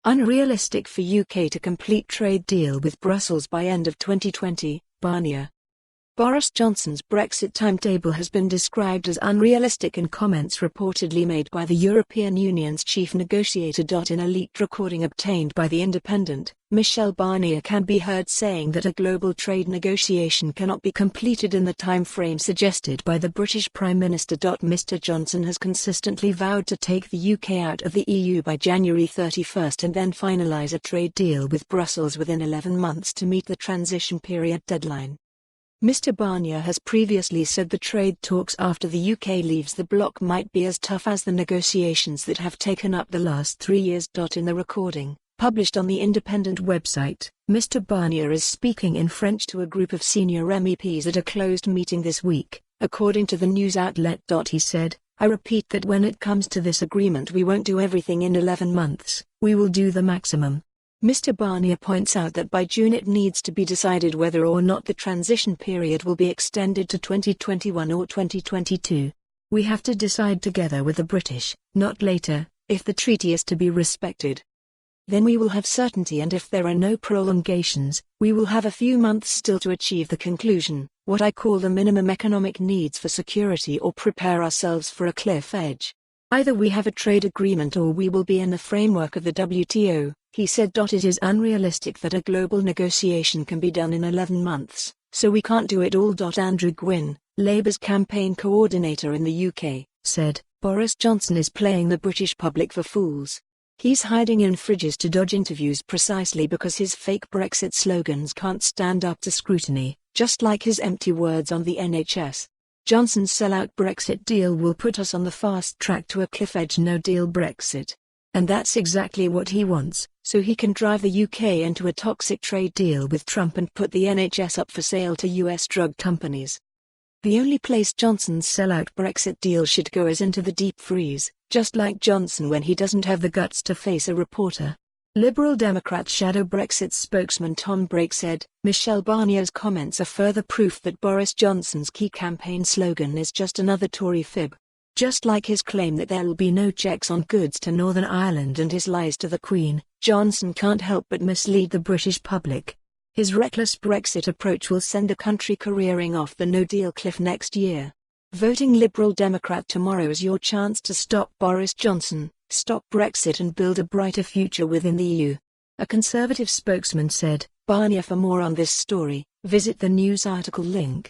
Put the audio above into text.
Unrealistic for UK to complete trade deal with Brussels by end of 2020, Barnier. Boris Johnson's Brexit timetable has been described as unrealistic in comments reportedly made by the European Union's chief negotiator. In a leaked recording obtained by The Independent, Michel Barnier can be heard saying that a global trade negotiation cannot be completed in the time frame suggested by the British Prime Minister.Mr Johnson has consistently vowed to take the UK out of the EU by January 31 and then finalise a trade deal with Brussels within 11 months to meet the transition period deadline. Mr Barnier has previously said the trade talks after the UK leaves the bloc might be as tough as the negotiations that have taken up the last 3 years. In the recording, published on the Independent website, Mr Barnier is speaking in French to a group of senior MEPs at a closed meeting this week, according to the news outlet. He said, "I repeat that when it comes to this agreement we won't do everything in 11 months, we will do the maximum." Mr Barnier points out that by June it needs to be decided whether or not the transition period will be extended to 2021 or 2022. "We have to decide together with the British, not later, if the treaty is to be respected. Then we will have certainty, and if there are no prolongations, we will have a few months still to achieve the conclusion, what I call the minimum economic needs for security, or prepare ourselves for a cliff edge. Either we have a trade agreement or we will be in the framework of the WTO, he said. It is unrealistic that a global negotiation can be done in 11 months, so we can't do it all. Andrew Gwynne, Labour's campaign coordinator in the UK, said, "Boris Johnson is playing the British public for fools. He's hiding in fridges to dodge interviews precisely because his fake Brexit slogans can't stand up to scrutiny, just like his empty words on the NHS. Johnson's sellout Brexit deal will put us on the fast track to a cliff-edge no-deal Brexit. And that's exactly what he wants, so he can drive the UK into a toxic trade deal with Trump and put the NHS up for sale to US drug companies. The only place Johnson's sellout Brexit deal should go is into the deep freeze, just like Johnson when he doesn't have the guts to face a reporter." Liberal Democrat shadow Brexit spokesman Tom Brake said, "Michel Barnier's comments are further proof that Boris Johnson's key campaign slogan is just another Tory fib. Just like his claim that there will be no checks on goods to Northern Ireland and his lies to the Queen, Johnson can't help but mislead the British public. His reckless Brexit approach will send the country careering off the no-deal cliff next year. Voting Liberal Democrat tomorrow is your chance to stop Boris Johnson, stop Brexit and build a brighter future within the EU." A Conservative spokesman said, "Barnier, for more on this story, visit the news article link."